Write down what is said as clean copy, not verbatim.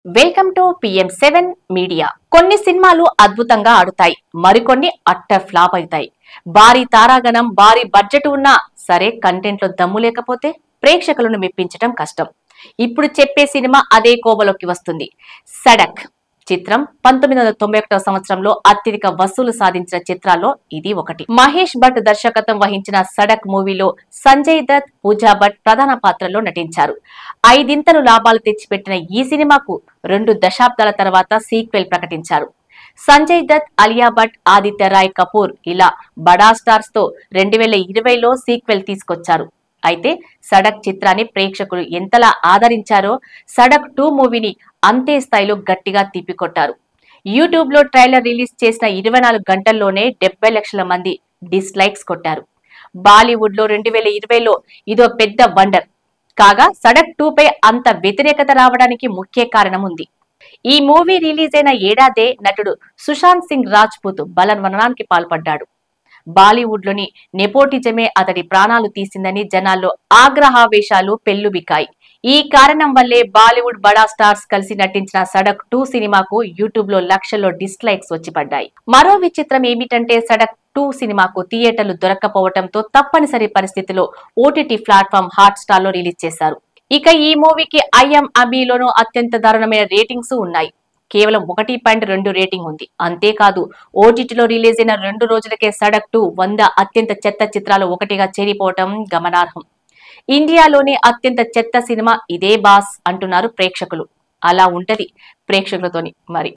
Welcome to PM7 media. కొన్ని సినిమాలు అద్భుతంగా ఆడుతాయి, మరికొన్ని అట్టర్ ఫ్లాప్ అవుతాయి. భారీ తారాగణం, భారీ బడ్జెట్ ఉన్నా సరే కంటెంట్ లో దమ్ము లేకపోతే ప్రేక్షకులను మెప్పించడం కష్టం. ఇప్పుడు చెప్పే సినిమా అదే కోవలోకి వస్తుంది. సడక్ చిత్రం 1991 సంవత్సరంలో అత్యధిక వసూలు సాధించిన చిత్రాల్లో ఇది ఒకటి. మహేష్ భట్ దర్శకత్వం వహించిన సడక్ మూవీలో సంజయ్ దత్, పూజా భట్ ప్రధాన పాత్రల్లో నటించారు. 5 లాభాలు తెచ్చిపెట్టిన ఈ సినిమాకు 2 దశాబ్దాల తర్వాత సీక్వెల్ ప్రకటించారు. సంజయ్ దత్, అలియా భట్, ఆదిత్య రాయ్ కపూర్ ఇలా బడా స్టార్స్ తో 2020లో సీక్వెల్ తీసుకొచ్చారు. అయితే సడక్ చిత్రాన్ని ప్రేక్షకులు ఎంతలా ఆదరించారో సడక్ 2 మూవీని అంతే స్థాయిలో గట్టిగా తిప్పికొట్టారు. యూట్యూబ్ లో ట్రైలర్ రిలీజ్ చేసిన 24 గంటల్లోనే 70 లక్షల మంది డిస్లైక్స్ కొట్టారు. బాలీవుడ్ లో 2020లో ఇదో పెద్ద వండర్ కాగా సడక్ 2 పై అంత వ్యతిరేకత రావడానికి ముఖ్య కారణం ఉంది. ఈ మూవీ రిలీజ్ అయిన ఏడాదే నటుడు సుశాంత్ సింగ్ రాజ్పూత్ బలవన్మరణానికి పాల్పడ్డాడు. బాలీవుడ్ లోని నెపోటిజమే అతడి ప్రాణాలు తీసిందని జనాల్లో ఆగ్రహావేశాలు పెల్లుబికాయి. ఈ కారణం వల్లే బాలీవుడ్ బడా స్టార్స్ కలిసి నటించిన సడక్ 2 సినిమాకు యూట్యూబ్ లో లక్షల్లో డిస్లైక్స్ వచ్చి పడ్డాయి. మరో విచిత్రం ఏమిటంటే సడక్ 2 సినిమాకు థియేటర్లు దొరక్కపోవడంతో తప్పనిసరి పరిస్థితిలో OTT ప్లాట్ఫామ్ హాట్స్టార్ లో రిలీజ్ చేశారు. ఇక ఈ మూవీకి IMDbలోనూ అత్యంత దారుణమైన రేటింగ్స్ ఉన్నాయి. కేవలం 1.2 రేటింగ్ ఉంది. అంతేకాదు ఓటీటీలో రిలీజ్ అయిన 2 రోజులకే సడక్ 2 100 అత్యంత చెత్త చిత్రాలు ఒకటిగా చేరిపోవటం గమనార్హం. ఇండియాలోనే అత్యంత చెత్త సినిమా ఇదే బాస్ అంటున్నారు ప్రేక్షకులు. అలా ఉంటది ప్రేక్షకులతోని మరి.